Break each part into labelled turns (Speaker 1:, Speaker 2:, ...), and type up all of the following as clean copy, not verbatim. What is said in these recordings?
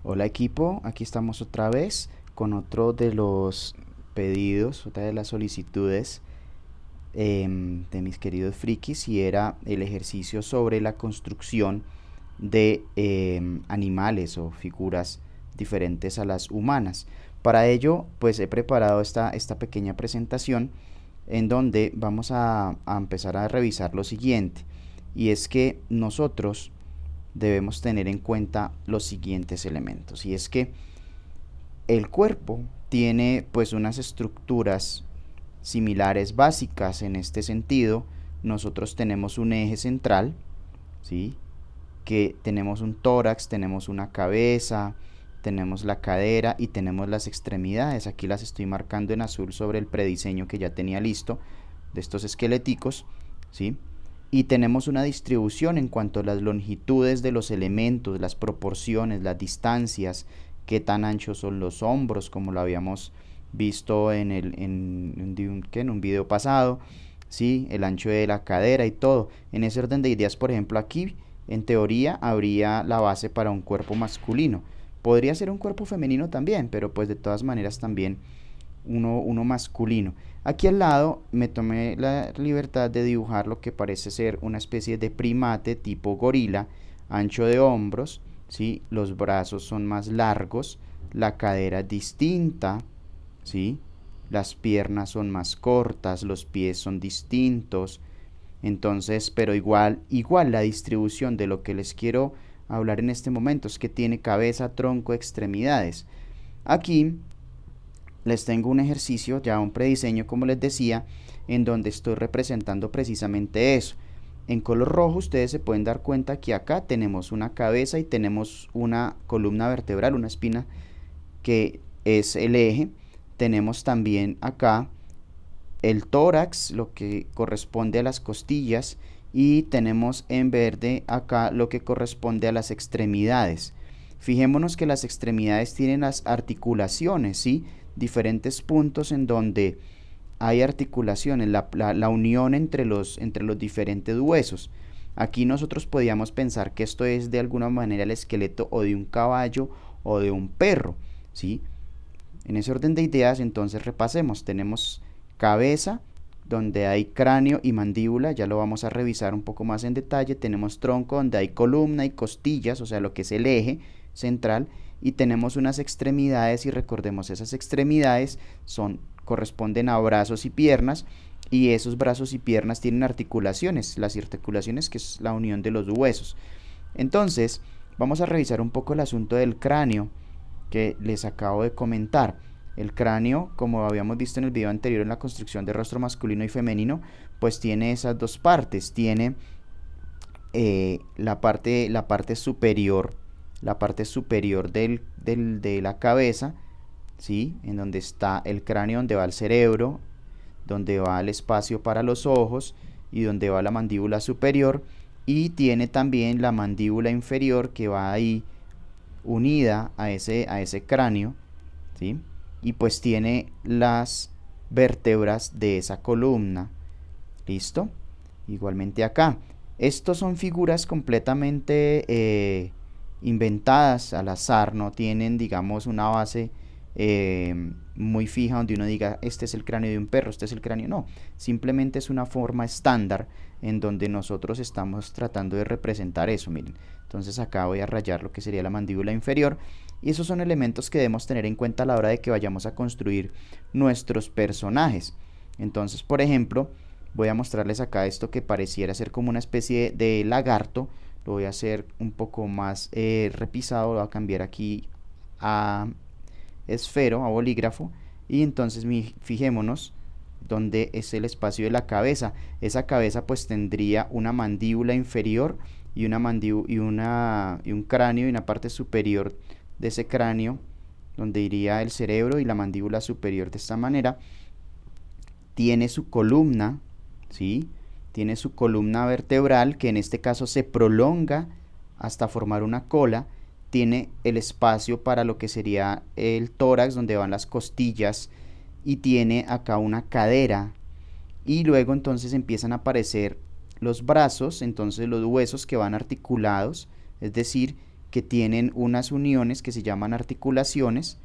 Speaker 1: Hola equipo, aquí estamos otra vez con otro de los pedidos, otra de las solicitudes de mis queridos frikis y era el ejercicio sobre la construcción de animales o figuras diferentes a las humanas. Para ello, pues he preparado esta pequeña presentación en donde vamos a empezar a revisar lo siguiente, y es que nosotros debemos tener en cuenta los siguientes elementos, y es que el cuerpo tiene pues unas estructuras similares básicas. En este sentido, nosotros tenemos un eje central, ¿sí? Que tenemos un tórax, tenemos una cabeza, tenemos la cadera y tenemos las extremidades. Aquí las estoy marcando en azul sobre el prediseño que ya tenía listo de estos esqueléticos, ¿sí? Y tenemos una distribución en cuanto a las longitudes de los elementos, las proporciones, las distancias, qué tan anchos son los hombros, como lo habíamos visto en un video pasado, ¿sí? El ancho de la cadera y todo. En ese orden de ideas, por ejemplo, aquí en teoría habría la base para un cuerpo masculino. Podría ser un cuerpo femenino también, pero pues de todas maneras también uno masculino. Aquí al lado me tomé la libertad de dibujar lo que parece ser una especie de primate tipo gorila, ancho de hombros, ¿sí? Los brazos son más largos, la cadera es distinta, ¿sí? Las piernas son más cortas, los pies son distintos. Entonces, pero igual la distribución de lo que les quiero hablar en este momento es que tiene cabeza, tronco, extremidades. Aquí les tengo un ejercicio, ya un prediseño como les decía, en donde estoy representando precisamente eso. En color rojo ustedes se pueden dar cuenta que acá tenemos una cabeza y tenemos una columna vertebral, una espina que es el eje. Tenemos también acá el tórax, lo que corresponde a las costillas, y tenemos en verde acá lo que corresponde a las extremidades. Fijémonos que las extremidades tienen las articulaciones, ¿sí? Diferentes puntos en donde hay articulaciones, la unión entre los diferentes huesos. Aquí nosotros podíamos pensar que esto es de alguna manera el esqueleto o de un caballo o de un perro, ¿sí? En ese orden de ideas, entonces repasemos. Tenemos cabeza, donde hay cráneo y mandíbula, ya lo vamos a revisar un poco más en detalle. Tenemos tronco, donde hay columna y costillas, o sea, lo que es el eje central. Y tenemos unas extremidades, y recordemos, esas extremidades corresponden a brazos y piernas, y esos brazos y piernas tienen articulaciones, las articulaciones que es la unión de los huesos. Entonces, vamos a revisar un poco el asunto del cráneo que les acabo de comentar. El cráneo, como habíamos visto en el video anterior en la construcción de rostro masculino y femenino, pues tiene esas dos partes. Tiene la parte superior, de la cabeza, ¿sí? En donde está el cráneo, donde va el cerebro, donde va el espacio para los ojos y donde va la mandíbula superior. Y tiene también la mandíbula inferior que va ahí unida a ese cráneo, ¿sí? Y pues tiene las vértebras de esa columna. ¿Listo? Igualmente acá. Estos son figuras completamente inventadas al azar, no tienen, digamos, una base muy fija donde uno diga, este es el cráneo de un perro, este es el cráneo. No, simplemente es una forma estándar en donde nosotros estamos tratando de representar eso, miren. Entonces acá voy a rayar lo que sería la mandíbula inferior, y esos son elementos que debemos tener en cuenta a la hora de que vayamos a construir nuestros personajes. Entonces, por ejemplo, voy a mostrarles acá esto que pareciera ser como una especie de lagarto. Lo voy a hacer un poco más repisado, lo voy a cambiar aquí a esfero, a bolígrafo, y entonces fijémonos donde es el espacio de la cabeza. Esa cabeza pues tendría una mandíbula inferior y y un cráneo, y una parte superior de ese cráneo donde iría el cerebro, y la mandíbula superior de esta manera. Tiene su columna, ¿sí? Tiene su columna vertebral, que en este caso se prolonga hasta formar una cola. Tiene el espacio para lo que sería el tórax, donde van las costillas, y tiene acá una cadera. Y luego entonces empiezan a aparecer los brazos, entonces los huesos que van articulados, es decir, que tienen unas uniones que se llaman articulaciones,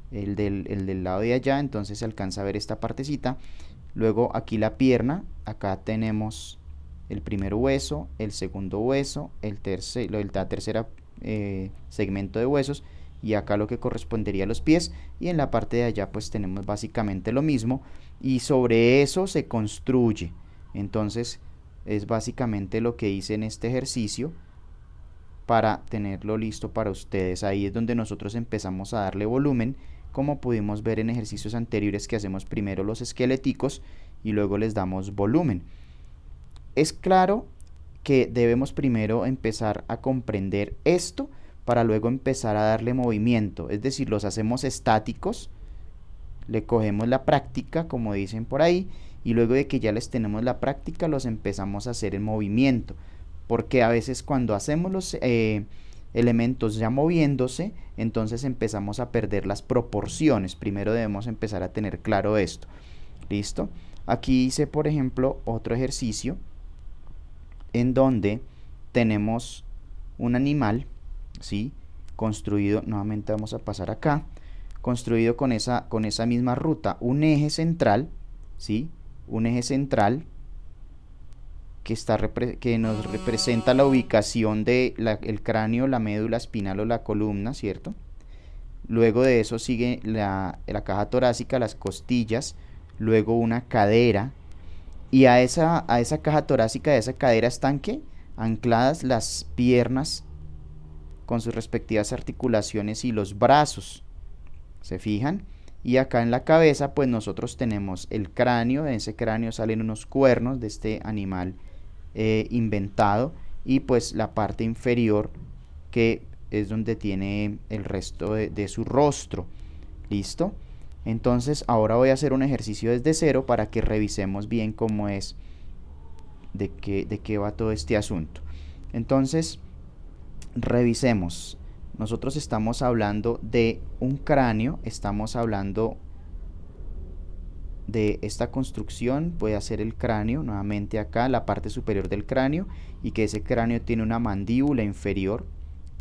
Speaker 1: el del lado de allá, entonces se alcanza a ver esta partecita. Luego aquí la pierna, acá tenemos el primer hueso, el segundo hueso, la tercera segmento de huesos, y acá lo que correspondería a los pies, y en la parte de allá pues tenemos básicamente lo mismo, y sobre eso se construye. Entonces es básicamente lo que hice en este ejercicio para tenerlo listo para ustedes. Ahí es donde nosotros empezamos a darle volumen, como pudimos ver en ejercicios anteriores, que hacemos primero los esqueléticos y luego les damos volumen. Es claro que debemos primero empezar a comprender esto para luego empezar a darle movimiento, es decir, los hacemos estáticos, le cogemos la práctica, como dicen por ahí, y luego de que ya les tenemos la práctica, los empezamos a hacer en movimiento, porque a veces cuando hacemos los elementos ya moviéndose, entonces empezamos a perder las proporciones. Primero debemos empezar a tener claro esto. ¿Listo? Aquí hice, por ejemplo, otro ejercicio en donde tenemos un animal, ¿sí? Construido, nuevamente vamos a pasar acá, construido con esa misma ruta, un eje central, ¿sí? Un eje central que nos representa la ubicación de el cráneo, la médula espinal o la columna, ¿cierto? Luego de eso sigue la caja torácica, las costillas, luego una cadera, y a esa caja torácica, a esa cadera están ¿qué? Ancladas las piernas con sus respectivas articulaciones y los brazos, ¿se fijan? Y acá en la cabeza pues nosotros tenemos el cráneo, de ese cráneo salen unos cuernos de este animal inventado, y pues la parte inferior que es donde tiene el resto de su rostro. ¿Listo? Entonces ahora voy a hacer un ejercicio desde cero para que revisemos bien cómo es, de qué va todo este asunto. Entonces revisemos. Nosotros estamos hablando de un cráneo, estamos hablando de esta construcción. Voy a hacer el cráneo nuevamente acá, la parte superior del cráneo, y que ese cráneo tiene una mandíbula inferior,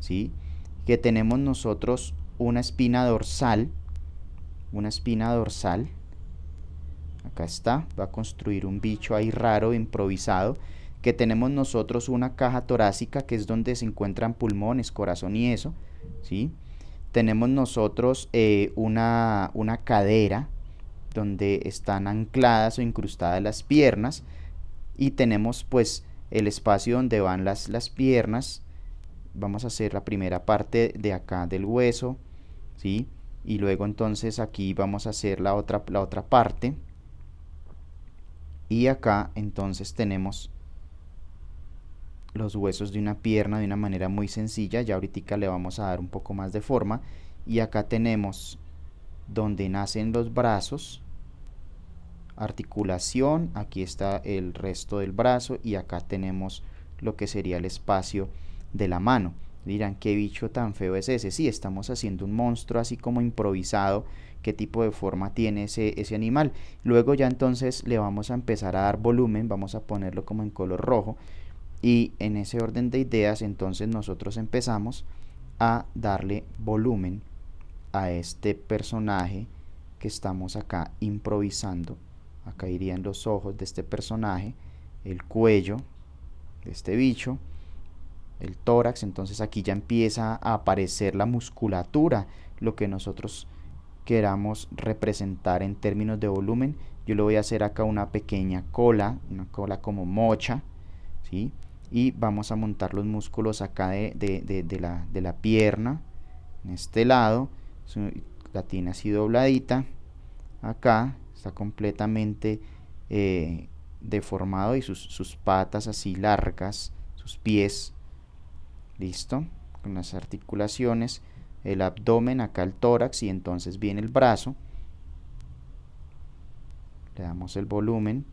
Speaker 1: ¿sí? Que tenemos nosotros una espina dorsal, acá está, va a construir un bicho ahí raro, improvisado, que tenemos nosotros una caja torácica, que es donde se encuentran pulmones, corazón y eso, ¿sí? Tenemos nosotros una cadera, donde están ancladas o incrustadas las piernas, y tenemos pues el espacio donde van las piernas. Vamos a hacer la primera parte de acá del hueso, ¿sí? Y luego entonces aquí vamos a hacer la otra parte, y acá entonces tenemos los huesos de una pierna de una manera muy sencilla. Ya ahorita le vamos a dar un poco más de forma, y acá tenemos donde nacen los brazos, articulación, aquí está el resto del brazo, y acá tenemos lo que sería el espacio de la mano. Dirán, ¿qué bicho tan feo es ese? Sí, estamos haciendo un monstruo así como improvisado. ¿Qué tipo de forma tiene ese animal? Luego ya entonces le vamos a empezar a dar volumen, vamos a ponerlo como en color rojo, y en ese orden de ideas entonces nosotros empezamos a darle volumen a este personaje que estamos acá improvisando. Acá irían los ojos de este personaje, el cuello de este bicho, el tórax. Entonces aquí ya empieza a aparecer la musculatura, lo que nosotros queramos representar en términos de volumen. Yo le voy a hacer acá una pequeña cola, una cola como mocha, ¿sí? Y vamos a montar los músculos acá de la pierna, en este lado. La tiene así dobladita, acá está completamente deformado, y sus patas así largas, sus pies, listo, con las articulaciones, el abdomen, acá el tórax, y entonces viene el brazo, le damos el volumen,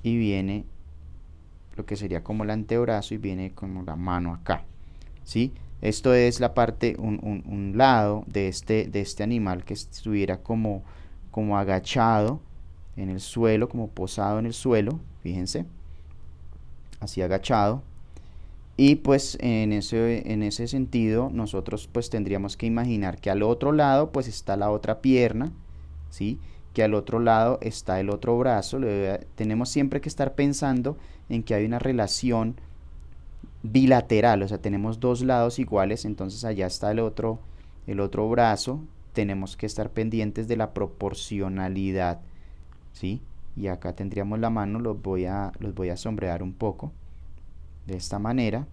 Speaker 1: y viene lo que sería como el antebrazo, y viene como la mano acá, ¿sí? Esto es la parte, un lado de este animal que estuviera como agachado en el suelo, como posado en el suelo, fíjense, así agachado. Y pues en ese sentido nosotros pues tendríamos que imaginar que al otro lado pues está la otra pierna, ¿sí? Que al otro lado está el otro brazo. Tenemos siempre que estar pensando en que hay una relación bilateral, o sea, tenemos dos lados iguales, entonces allá está el otro brazo. Tenemos que estar pendientes de la proporcionalidad, ¿sí? Y acá tendríamos la mano, los voy a sombrear un poco, de esta manera.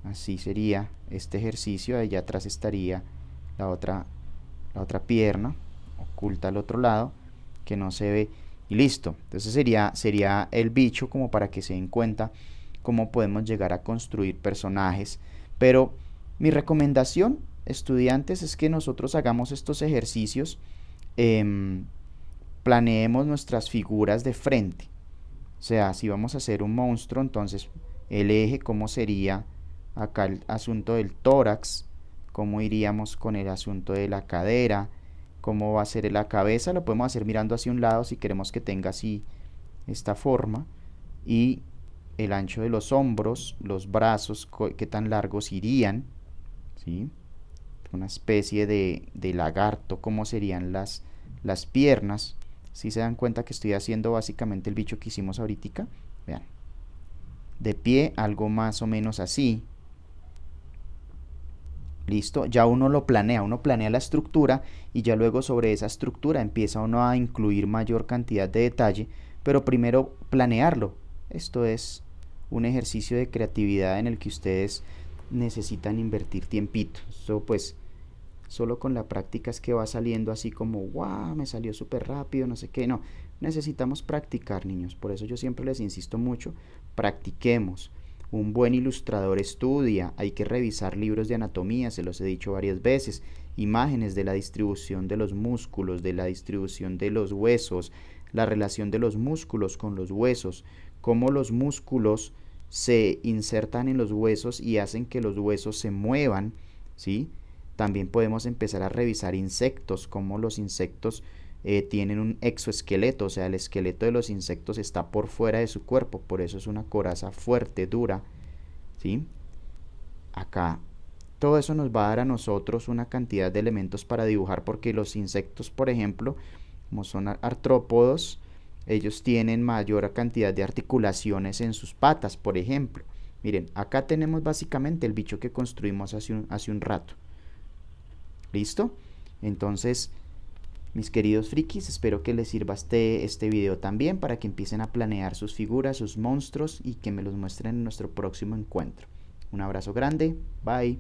Speaker 1: Así sería este ejercicio. Allá atrás estaría la otra, la otra pierna, oculta al otro lado, que no se ve. Y listo. Entonces sería el bicho, como para que se den cuenta cómo podemos llegar a construir personajes. Pero mi recomendación, estudiantes, es que nosotros hagamos estos ejercicios, em, planeemos nuestras figuras de frente. O sea, si vamos a hacer un monstruo, entonces el eje, ¿cómo sería acá el asunto del tórax? ¿Cómo iríamos con el asunto de la cadera? ¿Cómo va a ser la cabeza? Lo podemos hacer mirando hacia un lado si queremos que tenga así esta forma. Y el ancho de los hombros, los brazos, qué tan largos irían, ¿sí? Una especie de lagarto, cómo serían las piernas. Si se dan cuenta que estoy haciendo básicamente el bicho que hicimos ahorita, vean, de pie, algo más o menos así. Listo, ya uno planea la estructura y ya luego sobre esa estructura empieza uno a incluir mayor cantidad de detalle, pero primero planearlo. Esto es un ejercicio de creatividad en el que ustedes necesitan invertir tiempito. Esto pues solo con la práctica es que va saliendo así como, wow, me salió súper rápido, no sé qué. No, necesitamos practicar, niños. Por eso yo siempre les insisto mucho, practiquemos. Un buen ilustrador estudia, hay que revisar libros de anatomía, se los he dicho varias veces, imágenes de la distribución de los músculos, de la distribución de los huesos, la relación de los músculos con los huesos, cómo los músculos se insertan en los huesos y hacen que los huesos se muevan, ¿sí? También podemos empezar a revisar insectos, cómo los insectos tienen un exoesqueleto, o sea, el esqueleto de los insectos está por fuera de su cuerpo, por eso es una coraza fuerte, dura, ¿sí? Acá todo eso nos va a dar a nosotros una cantidad de elementos para dibujar, porque los insectos, por ejemplo, como son artrópodos, ellos tienen mayor cantidad de articulaciones en sus patas, por ejemplo. Miren, acá tenemos básicamente el bicho que construimos hace un rato. ¿Listo? Entonces, mis queridos frikis, espero que les sirva este video también para que empiecen a planear sus figuras, sus monstruos y que me los muestren en nuestro próximo encuentro. Un abrazo grande, bye.